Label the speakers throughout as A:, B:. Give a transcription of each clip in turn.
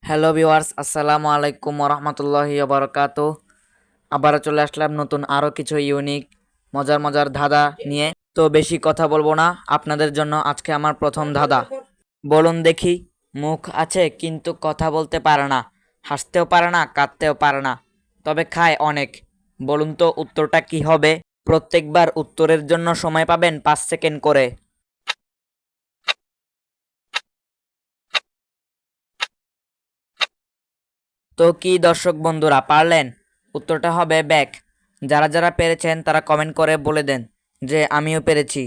A: Hello viewers, আসসালামু আলাইকুম ওরহমতুল্লাহি ওবরাকাতুহ। আবারও চলে আসলাম নতুন আরও কিছু ইউনিক মজার মজার ধাঁধা নিয়ে। তো বেশি কথা বলবো না, আপনাদের জন্য আজকে আমার প্রথম ধাঁধা। বলুন দেখি, মুখ আছে কিন্তু কথা বলতে পারে না, হাসতেও পারে না, কাঁদতেও পারে না, তবে খায় অনেক। বলুন তো উত্তরটা কি হবে? প্রত্যেকবার উত্তরের জন্য সময় পাবেন 5 সেকেন্ড করে। তো কি দর্শক বন্ধুরা পারলেন? উত্তরটা হবে ব্যাগ। যারা যারা পেরেছেন তারা কমেন্ট করে বলে দেন যে আমিও পেরেছি।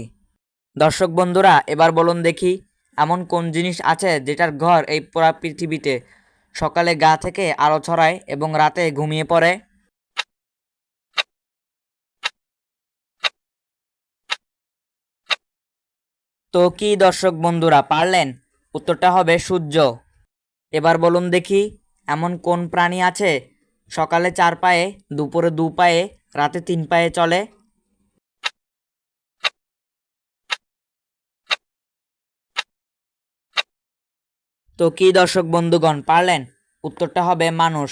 A: দর্শক বন্ধুরা এবার বলুন দেখি, এমন কোন জিনিস আছে যেটার ঘর এই পুরা পৃথিবীতে? সকালে গা থেকে আলো ছড়ায় এবং রাতে ঘুমিয়ে পড়ে। তো কি দর্শক বন্ধুরা পারলেন? উত্তরটা হবে সূর্য। এবার বলুন দেখি, এমন কোন প্রাণী আছে সকালে 4 পায়ে, দুপুরে 2 পায়ে, রাতে 3 পায়ে চলে? তো কি দর্শক বন্ধুগণ পারলেন? উত্তরটা হবে মানুষ।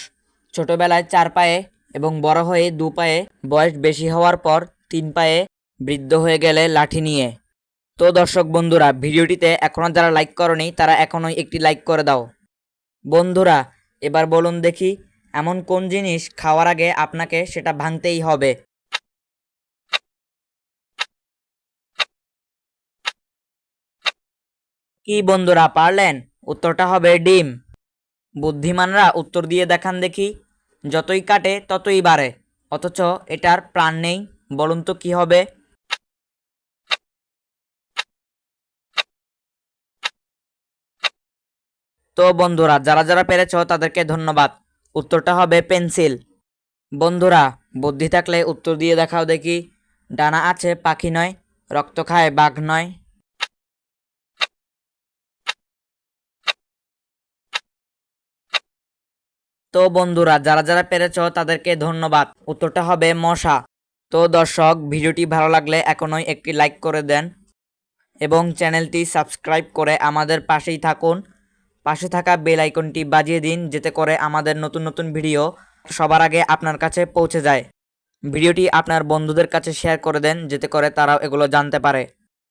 A: ছোটবেলায় 4 পায়ে এবং বড় হয়ে 2 পায়ে, বয়স বেশি হওয়ার পর 3 পায়ে, বৃদ্ধ হয়ে গেলে লাঠি নিয়ে। তো দর্শক বন্ধুরা ভিডিওটিতে এখনও যারা লাইক করনি তারা এখনই একটি লাইক করে দাও। বন্ধুরা এবার বলুন দেখি, এমন কোন জিনিস খাওয়ার আগে আপনাকে সেটা ভাঙতেই হবে? কি বন্ধুরা পারলেন? উত্তরটা হবে ডিম। বুদ্ধিমানরা উত্তর দিয়ে দেখান দেখি। যতই কাটে ততই বাড়ে, অথচ এটার প্রাণ নেই। বলুন তো কি হবে? তো বন্ধুরা যারা যারা পেরেছো তাদেরকে ধন্যবাদ। উত্তরটা হবে পেন্সিল। বন্ধুরা বুদ্ধি থাকলে উত্তর দিয়ে দেখাও দেখি। ডানা আছে পাখি নয়, রক্ত খায় বাঘ নয়। তো বন্ধুরা যারা যারা পেরেছো তাদেরকে ধন্যবাদ। উত্তরটা হবে মশা। তো দর্শক ভিডিওটি ভালো লাগলে এখনই একটি লাইক করে দেন এবং চ্যানেলটি সাবস্ক্রাইব করে আমাদের পাশেই থাকুন। পাশে থাকা বেল আইকনটি বাজিয়ে দিন যাতে করে আমাদের নতুন নতুন ভিডিও সবার আগে আপনার কাছে পৌঁছে যায়। ভিডিওটি আপনার বন্ধুদের কাছে শেয়ার করে দেন যাতে করে তারাও এগুলো জানতে পারে।